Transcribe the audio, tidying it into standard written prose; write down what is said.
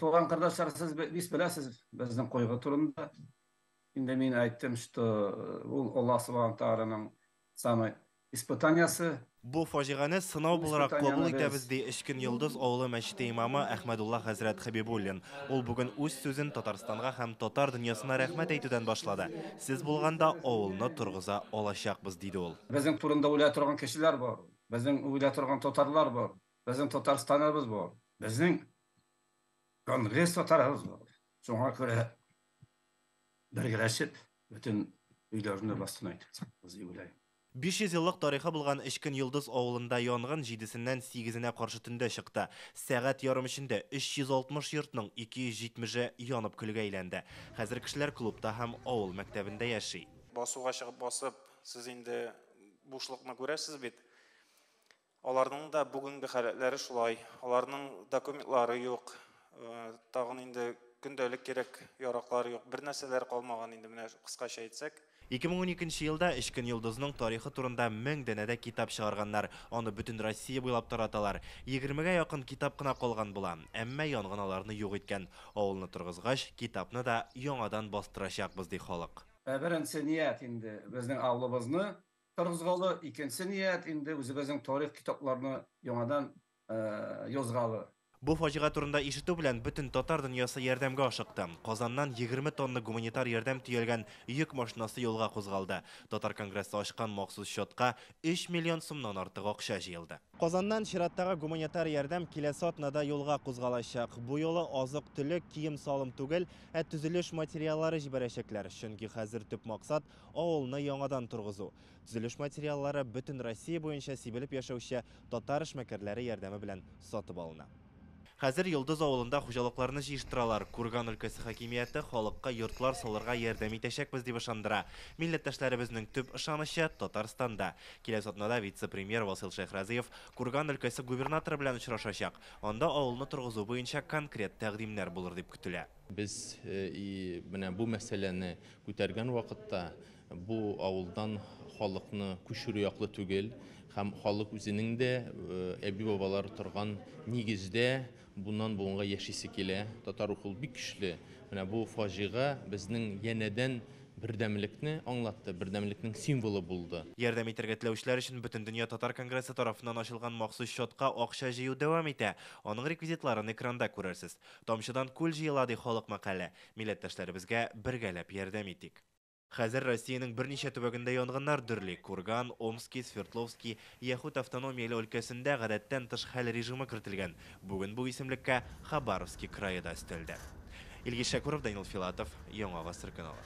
Tuğan kardeşler siz biz biləsiz bizden koygu turunda. Şimdi men aytdım işte Allah subhanahu taala'nın samı испытаниясы. Bu facianı sınav Bu bularak kabul испытанияны etəbiz biz de İşkin Yıldız oğlu Məşidi imamı Ahmedullah Hazret Habibulin. Ol bugün öz sözün Tatarstanға һәм Tatar dünyasına rəhmət әйтүдән башлады. Siz bulğanda oğlunu turğuza olacaqbız dedi ol. bizim turunda uylay turgan kişiler var. Bizim uylay turgan Tatarlar var. Bizim Tatarstanımız var. Bizim Kongress Tatarımız var. Şuna göre birleşip bütün uylarını bastın aytacağız uylay. 500 yıllık tarixi bulğan İşkin Yıldız oğlunda yanğın 7-sindən 8-nə qarşı tündə çıktı. Сәгать yarım içində 360 yurtның 270-i yanıb külgə aylandı. Хәзер кешеләр клубта һәм авыл мәктәбендә яши. Басуға шығып басып, сіз енді бушлықны көрәсіз бит. Аларның да бүгінгі хәләтләре шулай. Аларның документлары юк. Тагын инде көндәлек керек ярақлары юк. Бер нәрсәләр калмаган инде менә кыскача әйтсәк. 2012 елда İşkin Yıldızның тарихы турында 1000 дәнәдә китап чыгарганнар. Аны бөтен Россия буйлап тараталар. 20-гә якын китап кына калган була. Әмма янгыналарны юк иткән. Авылны торгызгач, китапны да яңадан бастырачакбыз ди халык. Birinci niyet indi bizning avlımızı торгызгалы, икенче ният инде үзебезнең тарих китапларны яңадан язгалы. Bu facia турында ишетү белән бөтен татар дөньясы ярдәмгә ашыкты. Казаннан 20 тонна гуманитар ярдәм төялгән йөк машинасы юлга кузгалды. Татар конгрессы ачкан махсус счетка 3 миллион сумнан артык акча җыелды. Казаннан чираттагы гуманитар ярдәм киләсе атнада юлга кузгалачак. Бу юлы азык-төлек, кием салым түгел, төзелеш материаллары җибәрәчәкләр. Чөнки хәзер төп максат авылны яңадан торгызу. Төзелеш материаллары бөтен Россия буенча сибелеп яшәүче татар эшмәкәрләре ярдәме белән сатып алына. Хәзер Йылдыз авылында хуҗалыкларны җыештыралар. Курган өлкәсе хакимияте халыкка йортлар салырга ярдәм итәчәкбез дип ышандыра. Милләттәшләребезнең төп ышанычы Татарстанда. Киләсе атнада вице-премьер Васил Шәйхразиев Курган өлкәсе губернаторы белән очрашачак. Анда авылны торгызу буенча конкрет тәкъдимнәр булыр дип көтелә. Biz менә бу мәсьәләне күтәргән вакытта бу авылдан халыкны күчерү яклы түгел һәм халык үзенең дә әби-бабалар торган нигездә bundan буынга яшисе килә. Татар укул бик көчле. Менә бу фаҗига безнең янәдән бердәмлекне аңлатты, бердәмлекнең символы булды. Ярдәм итәргә теләүчеләр өчен бөтен дөнья татар конгрессы тарафыннан ачылган махсус счетка акча җыю дәвам итә. Аның реквизитларын экранда күрерсез. Тамчыдан күл җыела ди халык мәкале. Милләттәшләребезгә бергәләп ярдәм итик. Хәзер Россиянең берничә төбәгендә янгыннар дөрли. Курган, Омский, Свердловский, Яхут автономияле өлкәсендә гадәттән тыш хәл режимы кертелгән. Бүген бу исемлеккә Хабаровский крае да өстәлде. Илгиз Шәкүров, Данил Филатов, Яңа Гасыр каналы.